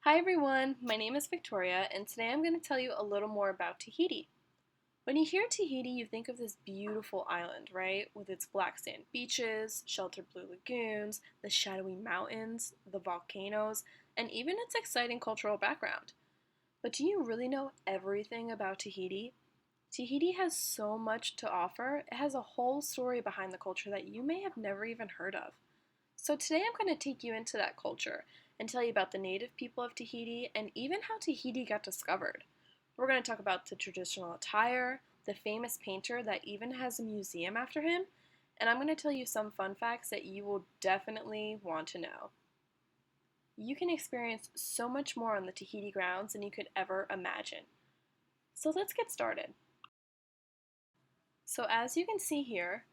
Hi everyone, my name is Victoria, and today I'm going to tell you a little more about Tahiti. When you hear Tahiti, you think of this beautiful island, right? With its black sand beaches, sheltered blue lagoons, the shadowy mountains, the volcanoes, and even its exciting cultural background. But do you really know everything about Tahiti? Tahiti has so much to offer. It has a whole story behind the culture that you may have never even heard of. So today I'm going to take you into that culture and tell you about the native people of Tahiti and even how Tahiti got discovered. We're going to talk about the traditional attire, the famous painter that even has a museum after him, and I'm going to tell you some fun facts that you will definitely want to know. You can experience so much more on the Tahiti grounds than you could ever imagine. So let's get started. So as you can see here,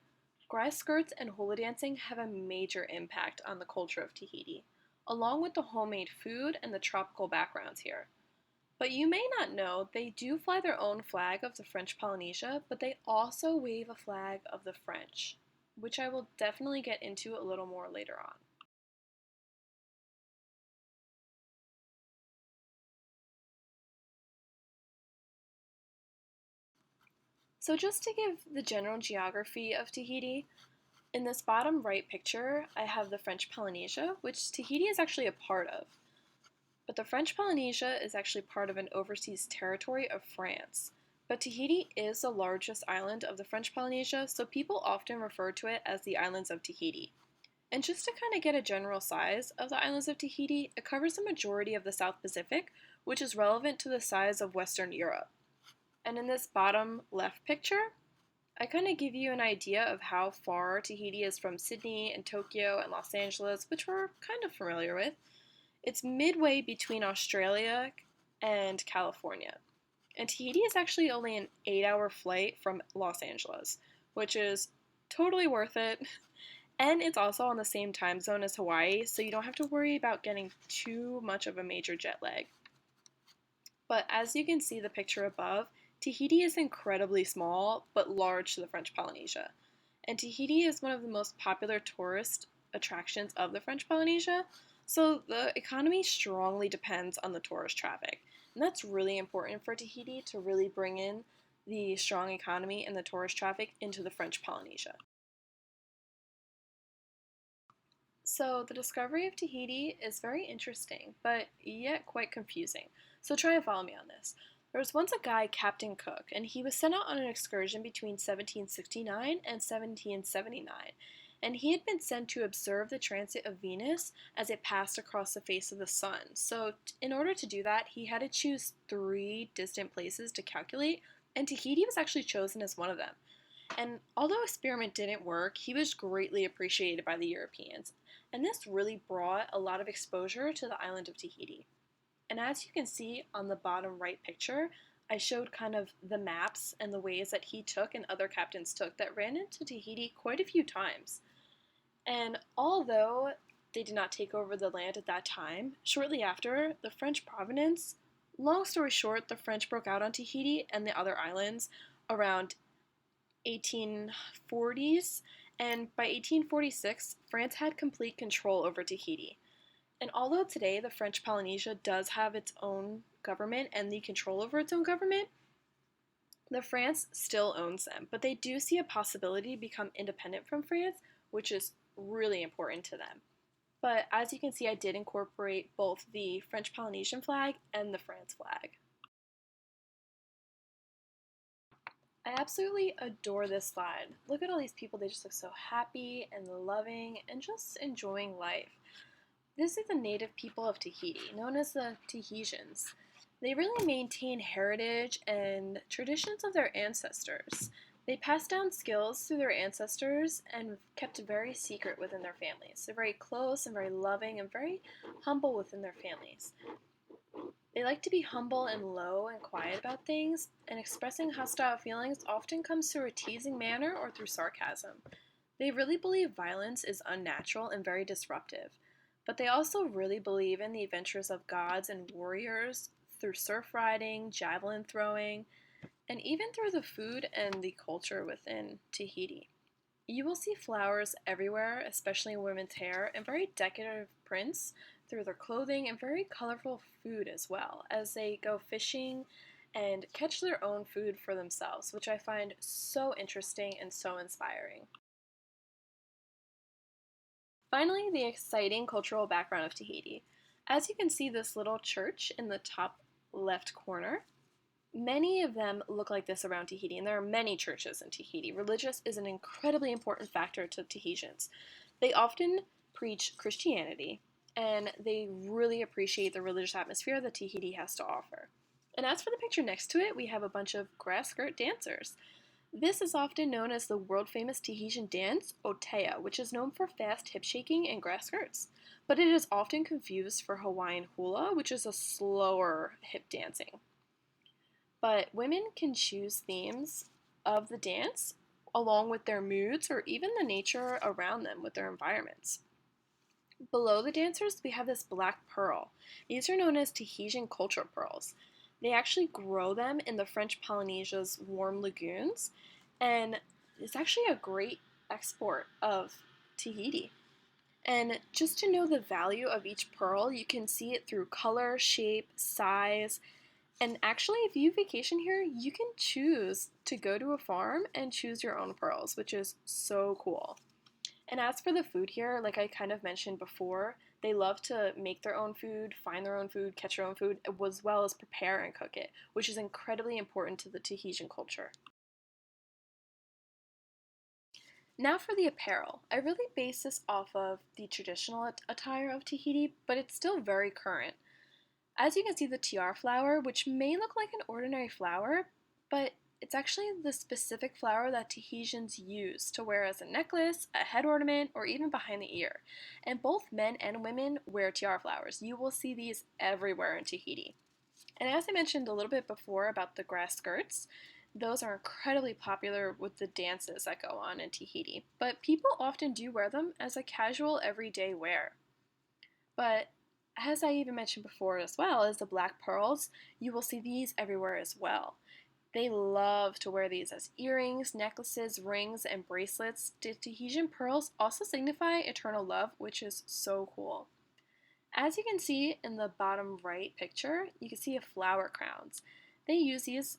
grass skirts and hula dancing have a major impact on the culture of Tahiti, along with the homemade food and the tropical backgrounds here. But you may not know they do fly their own flag of the French Polynesia, but they also wave a flag of the French, which I will definitely get into a little more later on. So, just to give the general geography of Tahiti, in this bottom right picture, I have the French Polynesia, which Tahiti is actually a part of. But the French Polynesia is actually part of an overseas territory of France. But Tahiti is the largest island of the French Polynesia, so people often refer to it as the islands of Tahiti. And just to kind of get a general size of the islands of Tahiti, it covers the majority of the South Pacific, which is relevant to the size of Western Europe. And in this bottom left picture, I kind of give you an idea of how far Tahiti is from Sydney and Tokyo and Los Angeles, which we're kind of familiar with. It's midway between Australia and California. And Tahiti is actually only an 8-hour flight from Los Angeles, which is totally worth it. And it's also on the same time zone as Hawaii, so you don't have to worry about getting too much of a major jet lag. But as you can see the picture above, Tahiti is incredibly small but large to the French Polynesia. And Tahiti is one of the most popular tourist attractions of the French Polynesia, so the economy strongly depends on the tourist traffic. And that's really important for Tahiti to really bring in the strong economy and the tourist traffic into the French Polynesia. So, the discovery of Tahiti is very interesting, but yet quite confusing. So, try and follow me on this. There was once a guy, Captain Cook, and he was sent out on an excursion between 1769 and 1779. And he had been sent to observe the transit of Venus as it passed across the face of the sun. So, in order to do that, he had to choose three distant places to calculate, and Tahiti was actually chosen as one of them. And although experiment didn't work, he was greatly appreciated by the Europeans. And this really brought a lot of exposure to the island of Tahiti. And as you can see on the bottom right picture, I showed kind of the maps and the ways that he took and other captains took that ran into Tahiti quite a few times. And although they did not take over the land at that time, shortly after, the French provenance, long story short, the French broke out on Tahiti and the other islands around 1840s, and by 1846, France had complete control over Tahiti. And although today the French Polynesia does have its own government and the control over its own government, the France still owns them, but they do see a possibility to become independent from France, which is really important to them. But as you can see, I did incorporate both the French Polynesian flag and the France flag. I absolutely adore this slide. Look at all these people, they just look so happy and loving and just enjoying life. This is the native people of Tahiti, known as the Tahitians. They really maintain heritage and traditions of their ancestors. They pass down skills through their ancestors and kept very secret within their families. They're very close and very loving and very humble within their families. They like to be humble and low and quiet about things, and expressing hostile feelings often comes through a teasing manner or through sarcasm. They really believe violence is unnatural and very disruptive, but they also really believe in the adventures of gods and warriors through surf riding, javelin throwing, and even through the food and the culture within Tahiti. You will see flowers everywhere, especially in women's hair, and very decorative prints through their clothing and very colorful food as well, as they go fishing and catch their own food for themselves, which I find so interesting and so inspiring. Finally, the exciting cultural background of Tahiti. As you can see this little church in the top left corner, many of them look like this around Tahiti, and there are many churches in Tahiti. Religious is an incredibly important factor to Tahitians. They often preach Christianity, and they really appreciate the religious atmosphere that Tahiti has to offer. And as for the picture next to it, we have a bunch of grass skirt dancers. This is often known as the world-famous Tahitian dance, Otea, which is known for fast hip shaking and grass skirts. But it is often confused for Hawaiian hula, which is a slower hip dancing. But women can choose themes of the dance along with their moods or even the nature around them with their environments. Below the dancers, we have this black pearl. These are known as Tahitian culture pearls. They actually grow them in the French Polynesia's warm lagoons, and it's actually a great export of Tahiti. And just to know the value of each pearl, you can see it through color, shape, size, and actually, if you vacation here, you can choose to go to a farm and choose your own pearls, which is so cool. And as for the food here, like I kind of mentioned before, they love to make their own food, find their own food, catch their own food, as well as prepare and cook it, which is incredibly important to the Tahitian culture. Now for the apparel. I really base this off of the traditional attire of Tahiti, but it's still very current. As you can see, the tiara flower, which may look like an ordinary flower, but it's actually the specific flower that Tahitians use to wear as a necklace, a head ornament, or even behind the ear. And both men and women wear tiara flowers. You will see these everywhere in Tahiti. And as I mentioned a little bit before about the grass skirts, those are incredibly popular with the dances that go on in Tahiti. But people often do wear them as a casual everyday wear. But as I even mentioned before as well, as the black pearls, you will see these everywhere as well. They love to wear these as earrings, necklaces, rings, and bracelets. The Tahitian pearls also signify eternal love, which is so cool. As you can see in the bottom right picture, you can see flower crowns. They use these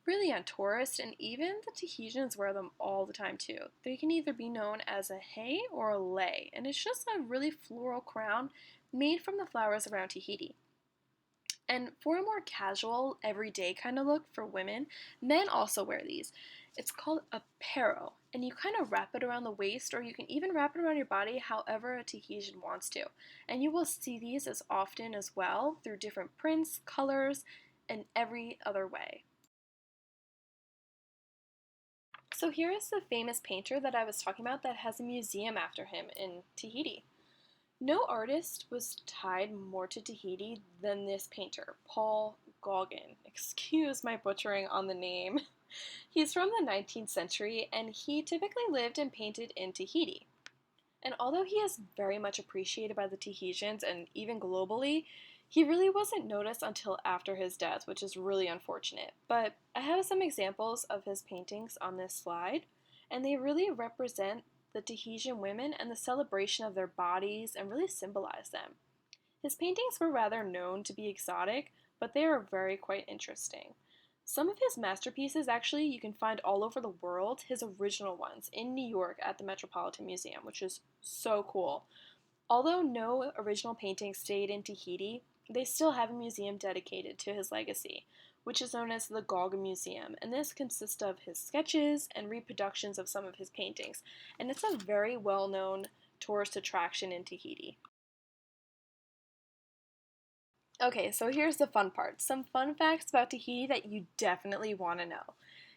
really on tourists, and even the Tahitians wear them all the time too. They can either be known as a hei or a lei, and it's just a really floral crown made from the flowers around Tahiti. And for a more casual, everyday kind of look for women, men also wear these. It's called a pero, and you kind of wrap it around the waist, or you can even wrap it around your body however a Tahitian wants to. And you will see these as often as well through different prints, colors, and every other way. So here is the famous painter that I was talking about that has a museum after him in Tahiti. No artist was tied more to Tahiti than this painter, Paul Gauguin. Excuse my butchering on the name. He's from the 19th century, and he typically lived and painted in Tahiti. And although he is very much appreciated by the Tahitians and even globally, he really wasn't noticed until after his death, which is really unfortunate. But I have some examples of his paintings on this slide, and they really represent the Tahitian women and the celebration of their bodies and really symbolize them. His paintings were rather known to be exotic, but they are very quite interesting. Some of his masterpieces actually you can find all over the world, his original ones in New York at the Metropolitan Museum, which is so cool. Although no original paintings stayed in Tahiti, they still have a museum dedicated to his legacy, which is known as the Gauguin Museum, and this consists of his sketches and reproductions of some of his paintings, and it's a very well-known tourist attraction in Tahiti. Okay, so here's the fun part. Some fun facts about Tahiti that you definitely want to know.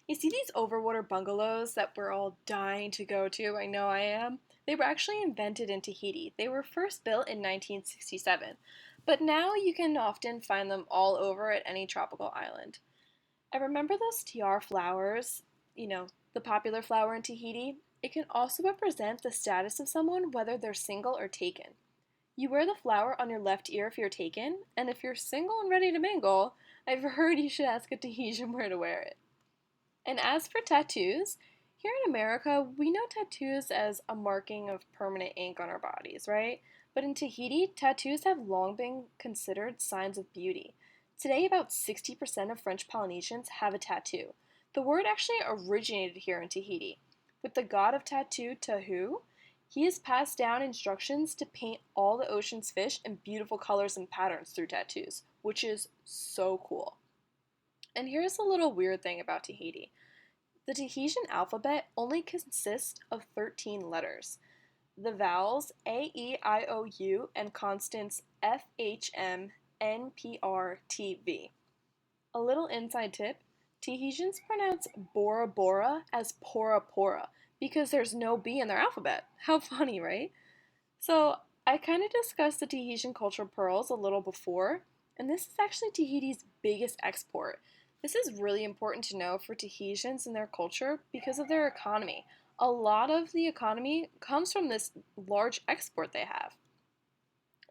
You see these overwater bungalows that we're all dying to go to? I know I am. They were actually invented in Tahiti. They were first built in 1967, but now you can often find them all over at any tropical island. I remember those tiara flowers, the popular flower in Tahiti. It can also represent the status of someone, whether they're single or taken. You wear the flower on your left ear if you're taken, and if you're single and ready to mingle, I've heard you should ask a Tahitian where to wear it. And as for tattoos, here in America, we know tattoos as a marking of permanent ink on our bodies, right? But in Tahiti, tattoos have long been considered signs of beauty. Today, about 60% of French Polynesians have a tattoo. The word actually originated here in Tahiti. With the god of tattoo, Tahu, he has passed down instructions to paint all the ocean's fish in beautiful colors and patterns through tattoos, which is so cool. And here's a little weird thing about Tahiti. The Tahitian alphabet only consists of 13 letters. The vowels A, E, I, O, U and consonants F, H, M, N, P, R, T, V. A little inside tip, Tahitians pronounce Bora Bora as Pora Pora because there's no B in their alphabet. How funny, right? So, I kind of discussed the Tahitian cultural pearls a little before, and this is actually Tahiti's biggest export. This is really important to know for Tahitians and their culture because of their economy. A lot of the economy comes from this large export they have.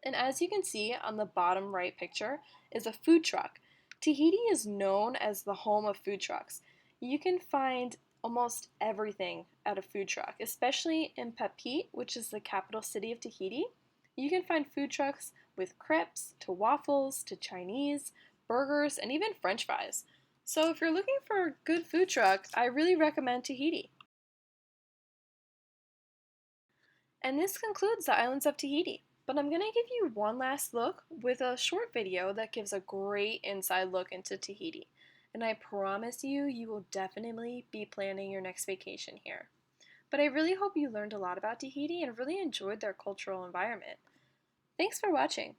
And as you can see on the bottom right picture is a food truck. Tahiti is known as the home of food trucks. You can find almost everything at a food truck, especially in Papeete, which is the capital city of Tahiti. You can find food trucks with crepes, to waffles, to Chinese, burgers, and even French fries. So if you're looking for a good food truck, I really recommend Tahiti. And this concludes the islands of Tahiti. But I'm going to give you one last look with a short video that gives a great inside look into Tahiti. And I promise you, you will definitely be planning your next vacation here. But I really hope you learned a lot about Tahiti and really enjoyed their cultural environment. Thanks for watching.